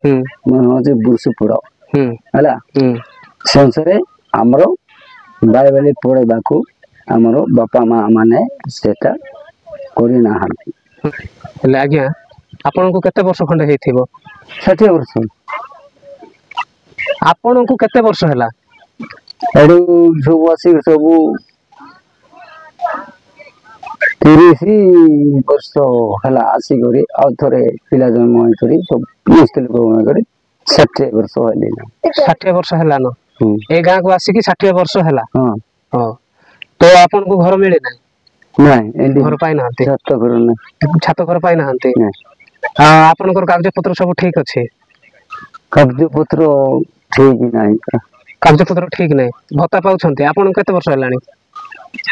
मन हूँ बुरुषपुर है से अनुसार आमर बाइबल पढ़ाइबा आमर बापा माँ माने सेटा करना आज्ञा आपण को केते वर्ष खंडे हेथिबो 60 वर्ष आपण को केते वर्ष हैला एडू सब आसी सब 30 वर्ष हैला आसी करी आ थरे पिला जन्म होई करी सब मुश्किल को करी 60 वर्ष हैले 60 वर्ष हैला न ए गां को आसी की 60 वर्ष हैला हां हां तो आपण को घर मिले ना नहीं घर पाई ना छात घर पाई ना आपण कागज पत्र सब ठीक अच्छे कागज पत्र ठीक नहीं कागज पत्र ठीक नहीं भत्ता पाउछंती आपण केते वर्ष हलानी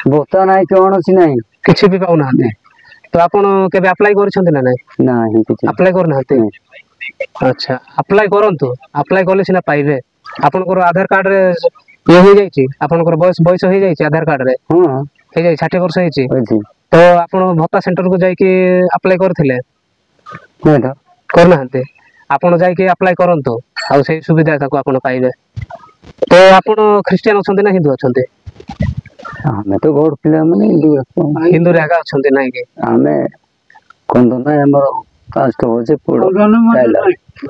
भत्ता नहीं कोनसी नहीं किछि भी पाउ ना तो आपण केबे अप्लाई करछंती ना नहीं किछि अप्लाई कर नाते अच्छा अप्लाई करंतु अप्लाई करले सिना पाइबे आपण को आधार कार्ड रे ये हो जाई छी आपण को बयस हो जाई छी आधार कार्ड रे हां हे जाई 60 वर्ष हे छी तो आपण भत्ता सेंटर को जाई के अप्लाई करथिले नहीं तो करना हते आपण जाई के अप्लाई करंतु आ से सुविधा का आपण पाइबे तो आपण क्रिश्चियन अछंती ना हिंदू अछंती हमें तो गॉड पिला माने हिंदू रे आगा अछंती नाही के हमें कोन तो ना हमर कास्ट हो जे पड़ो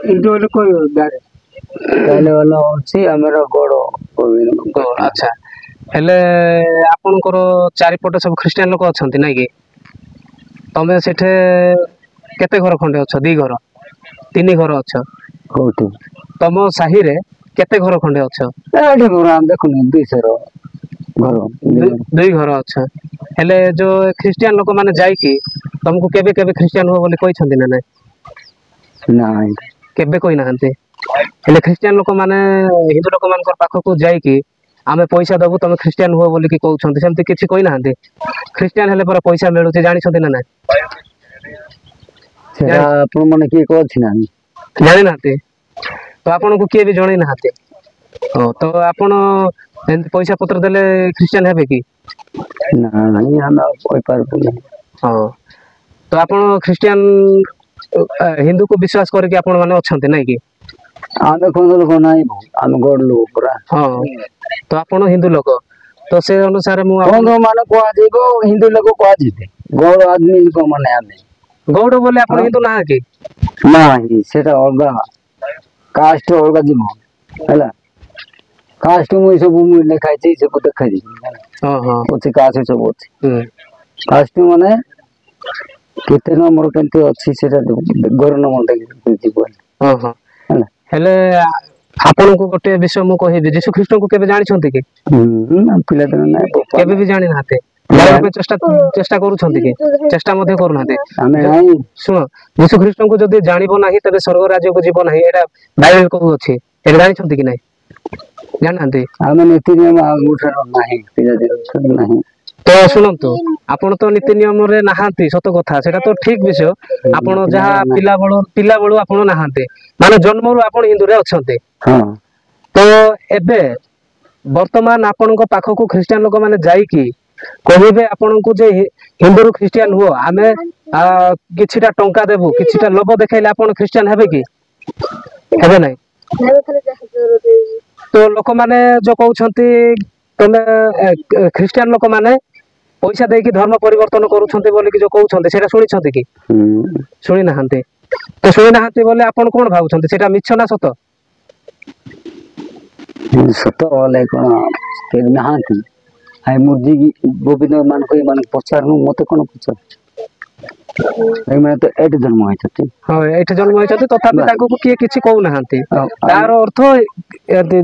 हिंदू वाले कोई बारे ताले वाला अछि हमर गॉड अच्छा हेले आपण को चारिपट सब क्रिश्चियन लोक अछंती नाही के तमे सेठे केते घर खंडे अछ दी घर तीन घर अछ कोठी तम साही रे केते घर खंडे अछ एडे घर हम देखुनी 200 घर दुई घर अछ हेले जो क्रिश्चियन लोक माने जाई की तुमको केबे केबे क्रिश्चियन हो बोली कहि छंती ना नहीं केबे कहि नाहंती हेले क्रिश्चियन लोक माने हिंदू लोक मान पाख को जाई की आमे पैसा दबु तुम क्रिश्चियन हो बोली की कहउ छंती सेमती किछि कहि नाहंती क्रिश्चियन हेले पर पैसा मिलु छी जानि छंती ना सेरा आपण माने की को छी ना जानि नाते तो आपण को के भी जणै नाते तो आपण पैसा पत्र देले क्रिश्चियन हेबे की नहीं हम कोई पारबो नहीं हां तो आपण क्रिश्चियन हिंदू को विश्वास करे कि आपण माने अछंती नै की आमे कोन लोक नाही हम गॉड लोक पूरा हां तो आपण हिंदू लोक तो से अनुसार मु कोन माने को आजीबो हिंदू लोक को आजीबे गॉड आदमी को माने आमे गौड़ बोले आपण हिंदू ना की नहीं सेटा अलगा कास्ट अलगा जीवो हैला कास्ट मु सब मु लिखाई छी सब देखाई दी हां हां ओते कास्ट सब ओते कास्ट माने केते नंबर केते अछि सेटा घर नंबर देखि जीवो हां हां हैला हेले आपण को गोटे विषय मु कहि यीशु ख्रीष्ट को केबे जानि छंती के पिला दिन नै केबे भी जानि नाते जानि पे चेष्टा करू छंती के चेष्टा मध्ये करू नाते हमें नहीं सुनो यीशु ख्रीष्ट को जदी जानिबो नाही तबे स्वर्ग राज्य को जीवन नाही एटा बाइबल कहू अछि ए जानि छंती कि नाही जाननाते हमें नीति नियम उठर नाही पिला दिन नाही तो सुनंतु आपण तो नीति नियम रे नाहांती सत कथा सेटा तो ठीक विषय आपण जहा पिला बळो आपण नाहांती माने जन्म रु आपण हिंदू रे अछंते हां तो एबे वर्तमान आपण को पाखो को क्रिश्चियन लोक माने जाई की कहिबे आपण को जे हिंदू रु क्रिश्चियन हो आमे किछिटा टंका देबो किछिटा लोभ देखाइले आपण क्रिश्चियन हेबे की हेबे नै तो लोक माने जो कहउछंती तमे क्रिश्चियन लोक माने पैसा दे की धर्म परिवर्तन करूछंती बोली की जो कहउछंती सेटा सुनि छंती की सुनि नाहंती तो सुनि नाहंती बोले आपण कोन भाउछंती सेटा मिछ ना सत सत वाले कोन के नाहंती हाय मुर्जी गोविंद मान को मान पचारनु मते कोन पचार ए माने तो 8 जन्म होय छथि हां 8 जन्म होय छथि तथापि ताको किए किछि कहू नाहंती तार अर्थ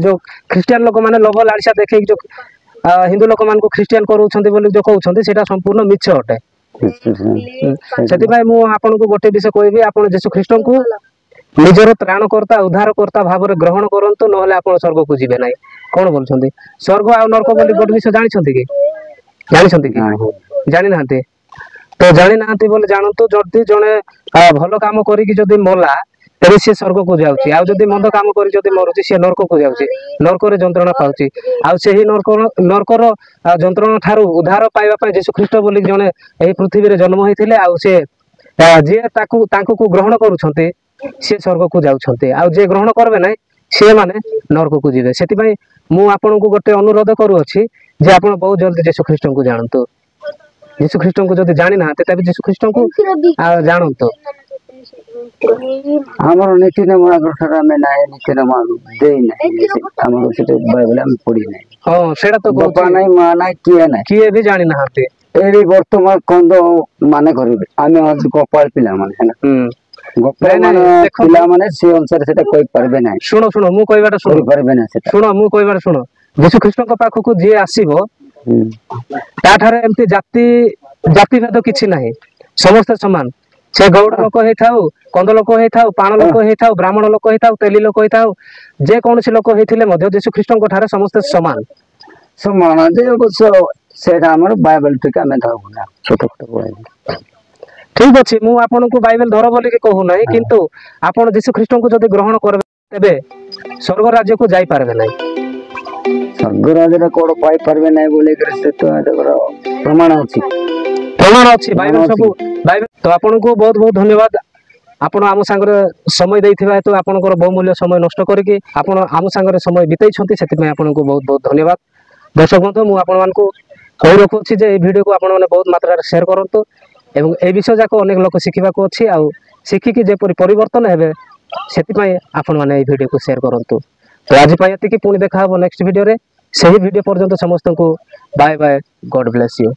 जो क्रिश्चियन लोक माने लोभ लालसा देखै जो हिंदू लोक मान को क्रिश्चियन करूछंती बोली जो कहउछंती सेटा संपूर्ण मिछ अटे सेति भाई मु आपन को गोटे विषय कहबी आपन येशू ख्रीष्ट को निजर त्राणकर्ता उद्धारकर्ता भाव रे ग्रहण करंतु नहले आपन स्वर्ग को जिबे नै कोन बोलछंती स्वर्ग आ नरक बोली गोटे विषय जानि छंती की जानि नाहंती तो जानि नाहंती बोले जानंतु जदी जने भलो काम करी कि जदी मोला तेरे से स्वर्ग को जाउची आ जदी मंद काम करी जदी मरुची से नरक को जाउची नरक रे जंत्रणा पाउची आ सेही नरकर जंत्रणा थारु उद्धार पाइबा पय येशू ख्रीष्ट बोली जने एही पृथ्वी रे जन्म होइथिले आ से जे ताकू को ग्रहण करूछंती ସେ ସ୍ୱର୍ଗକୁ ଯାଉଛନ୍ତି ଆଉ ଯିଏ ଗ୍ରହଣ କରିବେ ନାହିଁ ସେମାନେ ନରକକୁ ଯିବେ। ସେଥିପାଇଁ ମୁଁ ଆପଣଙ୍କୁ ଗୋଟେ ଅନୁରୋଧ କରୁଅଛି ଯେ ଆପଣ ବହୁତ ଜଲ୍ଦି ଯୀଶୁ ଖ୍ରୀଷ୍ଟଙ୍କୁ ଜାଣନ୍ତୁ। ଯୀଶୁ ଖ୍ରୀଷ୍ଟଙ୍କୁ ଯଦି ଜାଣିନାହାନ୍ତି ତେବେ ଯୀଶୁ ଖ୍ରୀଷ୍ଟଙ୍କୁ ଜାଣନ୍ତୁ। ଆମର ନୀତି ନିୟମ ଠାରୁ ଆମେ ନାହିଁ, ନୀତି ନିୟମ ଦେଇନାହିଁ, ଆମର ସେଟା ବାଇବେଲ ଆମେ ପଢି ନାହିଁ। ହଁ ସେଇଟା ତ ବାପା କହୁଛି, ନାହିଁ ମା ନାହିଁ କିଏ ନାହିଁ, କିଏ ବି ଜାଣିନାହାନ୍ତି। ଏଇ ବର୍ତ୍ତମାନ କନ୍ଦ ମାନେ କରିବେ ଆମେ ହଉଛି ଗୋପାଳ ପିଲାମାନେ ହେଲା। ଗୋପାଳ ନାଇଁ, ମାନେ ଦେଖନ୍ତୁ। ପିଲାମାନେ ସେ ଅନୁସାରେ ସେଟା କହିପାରିବେ ନାହିଁ, ଶୁଣ ଶୁଣ ମୁଁ କହିବାଟା ଶୁଣ, କରିପାରିବେ ନାହିଁ ସେଟା। ଶୁଣ ମୁଁ କହିବାଟା ଶୁଣ। ଯୀଶୁ ଖ୍ରୀଷ୍ଟଙ୍କ ପାଖକୁ ଯିଏ ଆସିବ ତାଠାରେ ଏମିତି ଜାତିଭେଦ କିଛି ନାହିଁ, ସମସ୍ତେ ସମାନ। ସେ ଗୌଡ଼ ଲୋକ ହେଇଥାଉ, କନ୍ଦ ଲୋକ ହେଇଥାଉ, ପାଣ ଲୋକ ହେଇଥାଉ, ବ୍ରାହ୍ମଣ ଲୋକ ହେଇଥାଉ, ତେଲି ଲୋକ ହେଇଥାଉ, ଯେ କୌଣସି ଲୋକ ହେଇଥିଲେ ମଧ୍ୟ ଯୀଶୁ ଖ୍ରୀଷ୍ଟଙ୍କ ଠାରେ ସମସ୍ତେ ସମାନ। ସମାନ ଯେ ଅବଶ୍ୟ ସେଇଟା ଆମର ବାଇବେଲ ଟିକେ ଆମେ ଧରୁନା, ଛୋଟ ଛୋଟ କହିବି। ଠିକ ଅଛି, ମୁଁ ଆପଣଙ୍କୁ ବାଇବେଲ ଧର ବୋଲିକି କହୁନାହିଁ, କିନ୍ତୁ ଆପଣ ଯୀଶୁ ଖ୍ରୀଷ୍ଟଙ୍କୁ ଯଦି ଗ୍ରହଣ କରିବେ ତେବେ ସ୍ୱର୍ଗ ରାଜ୍ୟକୁ ଯାଇପାରିବେ ନାହିଁ। ସ୍ୱର୍ଗରାଜରେ କୋଉଟ ପାଇପାରିବେ ନାହିଁ ବୋଲିକରି ସେ ତ ତାଙ୍କର ପ୍ରମାଣ ଅଛି, ପ୍ରମାଣ ଅଛି ପ୍ରମାଣ ବାଇବେଲ ଅଛି। ସବୁ ବାଇବେଲ। ତ ଆପଣଙ୍କୁ ବହୁତ ବହୁତ ଧନ୍ୟବାଦ। ଆପଣ ଆମ ସାଙ୍ଗରେ ସମୟ ଦେଇଥିବା ହେତୁ, ଆପଣଙ୍କର ବହୁମୂଲ୍ୟ ସମୟ ନଷ୍ଟ କରିକି ଆପଣ ଆମ ସାଙ୍ଗରେ ସମୟ ବିତେଇଛନ୍ତି, ସେଥିପାଇଁ ଆପଣଙ୍କୁ ବହୁତ ବହୁତ ଧନ୍ୟବାଦ। ଦର୍ଶକ ବନ୍ଧୁ, ମୁଁ ଆପଣମାନଙ୍କୁ କହି ରଖୁଛି ଯେ ଏହି ଭିଡ଼ିଓକୁ ଆପଣମାନେ ବହୁତ ମାତ୍ରାରେ ସେୟାର କରନ୍ତୁ ଏବଂ এই ବିଷୟ ଯାକ ଅନେକ ଲୋକ ଶିଖିବାକୁ ଅଛି, ଆଉ ଶିଖିକି ଯେପରି ପରିବର୍ତ୍ତନ ହେବେ ସେଥିପାଇଁ ଆପଣମାନେ ଏହି ଭିଡ଼ିଓକୁ ସେୟାର କରନ୍ତୁ। ତ ଆଜି ପାଇଁ ଏତିକି, ପୁଣି ଦେଖା ହେବ ନେକ୍ସଟ ଭିଡ଼ିଓରେ। ସେହି ଭିଡ଼ିଓ ପର୍ଯ୍ୟନ୍ତ ସମସ୍ତଙ୍କୁ bye bye, God bless you.